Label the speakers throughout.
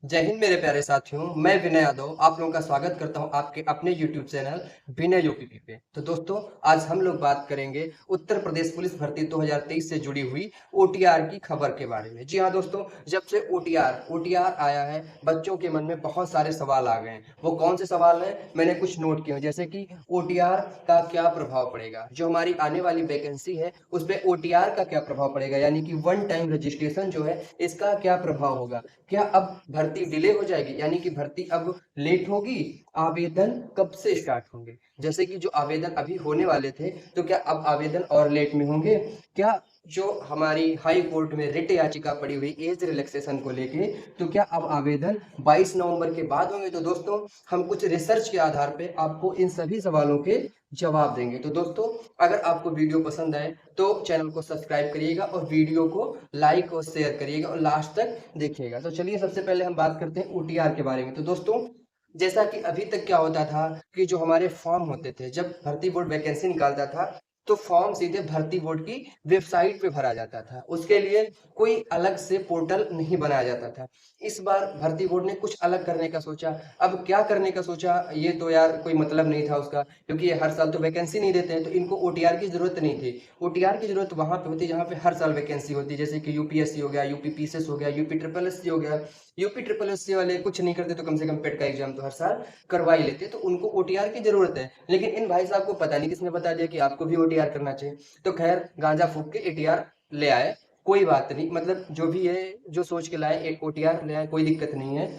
Speaker 1: जय हिंद मेरे प्यारे साथियों। मैं विनय यादव आप लोगों का स्वागत करता हूं आपके अपने यूट्यूब चैनल विनय यूपीपी पे। तो दोस्तों, आज हम लोग बात करेंगे उत्तर प्रदेश पुलिस भर्ती 2023 से जुड़ी हुई ओटीआर की खबर के बारे में। जी हाँ दोस्तों, जब से ओटीआर आया है, बच्चों के मन में बहुत सारे सवाल आ गए हैं। वो कौन से सवाल हैं, मैंने कुछ नोट किए हैं, जैसे कि ओटीआर का क्या प्रभाव पड़ेगा, जो हमारी आने वाली वैकेंसी है उस पर ओटीआर का क्या प्रभाव पड़ेगा, यानी कि वन टाइम रजिस्ट्रेशन जो है इसका क्या प्रभाव होगा। क्या अब भर्ती डिले हो जाएगी, यानी कि भर्ती अब लेट होगी। आवेदन कब से स्टार्ट होंगे, जैसे कि जो आवेदन अभी होने वाले थे तो क्या अब आवेदन और लेट में होंगे। क्या जो हमारी हाई कोर्ट में रिट याचिका पड़ी हुई एज रिलैक्सेशन को लेके, तो क्या अब आवेदन 22 नवंबर के बाद होंगे। तो दोस्तों, हम कुछ रिसर्च के आधार पे आपको इन सभी सवालों के जवाब देंगे। तो दोस्तों, अगर आपको वीडियो पसंद आए तो चैनल को सब्सक्राइब करिएगा और वीडियो को लाइक और शेयर करिएगा और लास्ट तक देखिएगा। तो चलिए, सबसे पहले हम बात करते हैं ओटीआर के बारे में। तो दोस्तों, जैसा कि अभी तक क्या होता था कि जो हमारे फॉर्म होते थे, जब भर्ती बोर्ड वैकेंसी निकालता था तो फॉर्म सीधे भर्ती बोर्ड की वेबसाइट पे भरा जाता था। उसके लिए कोई अलग से पोर्टल नहीं बनाया जाता था। इस बार भर्ती बोर्ड ने कुछ अलग करने का सोचा। अब क्या करने का सोचा, ये तो यार कोई मतलब नहीं था उसका, क्योंकि ये हर साल तो वैकेंसी नहीं देते हैं, तो इनको ओटीआर की जरूरत नहीं थी। ओटीआर की जरूरत वहां पे होती है जहां पे हर साल वैकेंसी होती है, जैसे कि यूपीएससी हो गया, यूपी पीसीएस हो गया, यूपी ट्रिपल एससी हो गया। यूपी ट्रिपल एससी वाले कुछ नहीं करते तो कम से कम पेट का एग्जाम तो हर साल करवा ही लेते, तो उनको ओटीआर की जरूरत है। लेकिन इन भाई साहब को पता नहीं किसने बता दिया कि आपको भी ओटीआर करना चाहिए। तो खैर, गांजा फूक के एटीआर ले आए। कोई बात नहीं, मतलब जो भी है, जो सोच के लाए एक ओटीआर ले आए, कोई दिक्कत नहीं है।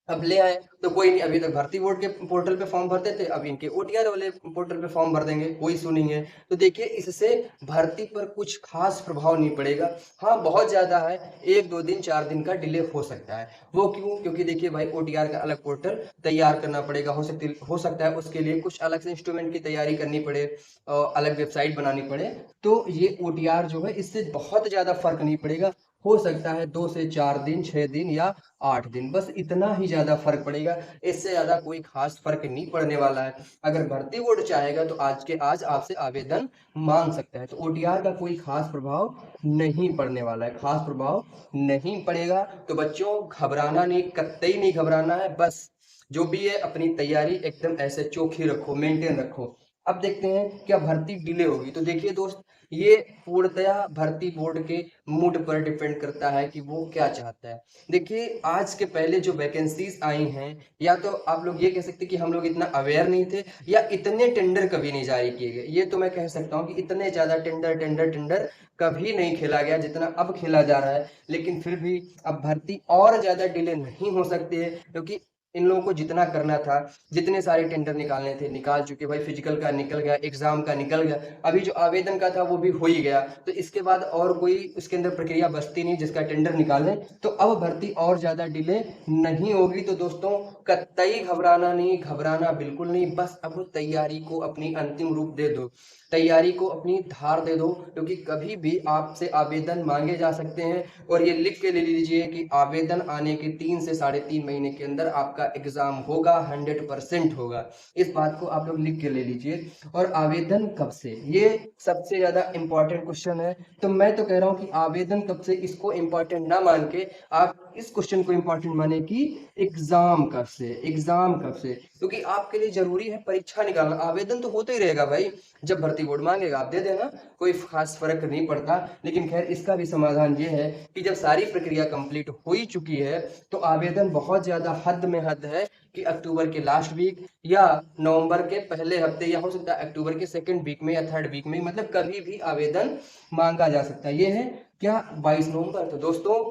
Speaker 1: अब ले आए तो कोई नहीं, अभी तक भर्ती बोर्ड के पोर्टल पे फॉर्म भरते थे, अब इनके ओटीआर वाले पोर्टल पे फॉर्म भर देंगे, कोई इशू नहीं है। तो देखिए, इससे भर्ती पर कुछ खास प्रभाव नहीं पड़ेगा। हाँ, बहुत ज्यादा है, एक दो दिन 4 दिन का डिले हो सकता है। वो क्यों, क्योंकि देखिए भाई, ओटीआर का अलग पोर्टल तैयार करना पड़ेगा। हो सकता है उसके लिए कुछ अलग से इंस्ट्रूमेंट की तैयारी करनी पड़े, अलग वेबसाइट बनानी पड़े। तो ये ओटीआर जो है, इससे बहुत ज्यादा फर्क नहीं पड़ेगा। हो सकता है 2 से 4 दिन, 6 दिन या 8 दिन, बस इतना ही ज्यादा फर्क पड़ेगा। इससे ज्यादा कोई खास फर्क नहीं पड़ने वाला है। अगर भर्ती बोर्ड चाहेगा तो आज के आज आपसे आवेदन मांग सकता है। तो ओटीआर का कोई खास प्रभाव नहीं पड़ने वाला है, खास प्रभाव नहीं पड़ेगा। तो बच्चों, घबराना नहीं, कतई नहीं घबराना है। बस जो भी है अपनी तैयारी एकदम ऐसे चोखी रखो, मेंटेन रखो। अब देखते हैं क्या भर्ती डिले होगी। तो देखिए दोस्त, ये पूर्णतया भर्ती बोर्ड के मूड पर डिपेंड करता है कि वो क्या चाहता है। देखिए, आज के पहले जो वैकेंसीज आई हैं, या तो आप लोग ये कह सकते हैं कि हम लोग इतना अवेयर नहीं थे, या इतने टेंडर कभी नहीं जारी किए गए। ये तो मैं कह सकता हूँ कि इतने ज्यादा टेंडर टेंडर टेंडर कभी नहीं खेला गया जितना अब खेला जा रहा है। लेकिन फिर भी अब भर्ती और ज्यादा डिले नहीं हो सकती है, क्योंकि इन लोगों को जितना करना था, जितने सारे टेंडर निकालने थे निकाल चुके भाई। फिजिकल का निकल गया, एग्जाम का निकल गया, अभी जो आवेदन का था वो भी हो ही गया। तो इसके बाद और कोई उसके अंदर प्रक्रिया बचती नहीं जिसका टेंडर निकालें। तो अब भर्ती और ज्यादा डिले नहीं होगी। तो दोस्तों, कतई घबराना नहीं, घबराना बिल्कुल नहीं। बस अब तैयारी को अपनी अंतिम रूप दे दो, तैयारी को अपनी धार दे दो, क्योंकि कभी भी आपसे आवेदन मांगे जा सकते हैं। और ये लिख के ले लीजिए कि आवेदन आने के 3 से 3.5 महीने के अंदर आपका एग्जाम होगा, 100% होगा। इस बात को आप लोग लिख के ले लीजिए। और आवेदन कब से, ये सबसे ज्यादा इंपॉर्टेंट क्वेश्चन है। तो मैं तो कह रहा हूं कि आवेदन कब से, इसको इंपॉर्टेंट ना मान के आप इस क्वेश्चन को इंपॉर्टेंट माने कि एग्जाम कब से, एग्जाम कब से। क्योंकि आपके लिए जरूरी है परीक्षा निकालना। आवेदन तो होता ही रहेगा भाई, जब भर्ती बोर्ड मांगेगा आप दे देना, कोई खास फर्क नहीं पड़ता। लेकिन खैर, इसका भी समाधान ये है कि जब सारी प्रक्रिया कंप्लीट हो ही चुकी है तो आवेदन बहुत ज्यादा हद में हद है कि अक्टूबर के लास्ट वीक या नवंबर के पहले हफ्ते, या हो सकता है अक्टूबर के सेकंड वीक में या थर्ड वीक में, मतलब कभी भी आवेदन मांगा जा सकता है। ये है क्या, 22 नवंबर। तो दोस्तों,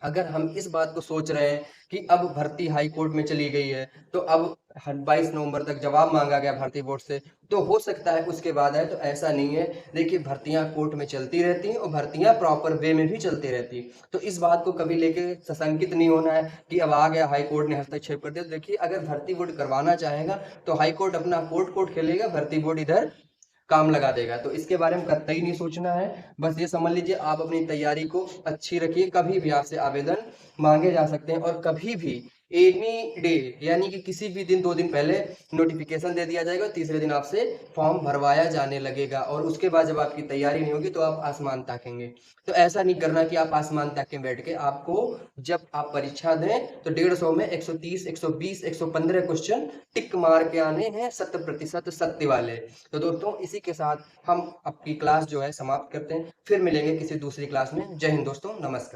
Speaker 1: अगर हम इस बात को सोच रहे हैं कि अब भर्ती हाई कोर्ट में चली गई है, तो अब 22 नवंबर तक जवाब मांगा गया भर्ती बोर्ड से, तो हो सकता है उसके बाद है। तो ऐसा नहीं है। देखिए, भर्तियां कोर्ट में चलती रहती हैं और भर्तियां प्रॉपर वे में भी चलती रहती हैं। तो इस बात को कभी लेके सशंकित नहीं होना है कि अब आ गया हाई कोर्ट ने हस्तक्षेप कर दिया। तो देखिए, अगर भर्ती बोर्ड करवाना चाहेगा तो हाई कोर्ट अपना कोर्ट कोर्ट खेलेगा, भर्ती बोर्ड इधर काम लगा देगा। तो इसके बारे में कतई नहीं सोचना है। बस ये समझ लीजिए, आप अपनी तैयारी को अच्छी रखिए। कभी भी आपसे आवेदन मांगे जा सकते हैं और कभी भी एनी डे, यानी कि किसी भी दिन 2 दिन पहले नोटिफिकेशन दे दिया जाएगा, तीसरे दिन आपसे फॉर्म भरवाया जाने लगेगा और उसके बाद जब आपकी तैयारी नहीं होगी तो आप आसमान ताकेंगे। तो ऐसा नहीं करना कि आप आसमान ताके बैठ के, आपको जब आप परीक्षा दें तो 150 में 130, 120, 115 क्वेश्चन टिक मार के आने हैं, 100% सत्य वाले। तो दोस्तों इसी के साथ हम आपकी क्लास जो है समाप्त करते हैं, फिर मिलेंगे किसी दूसरी क्लास में। जय हिंद दोस्तों, नमस्कार।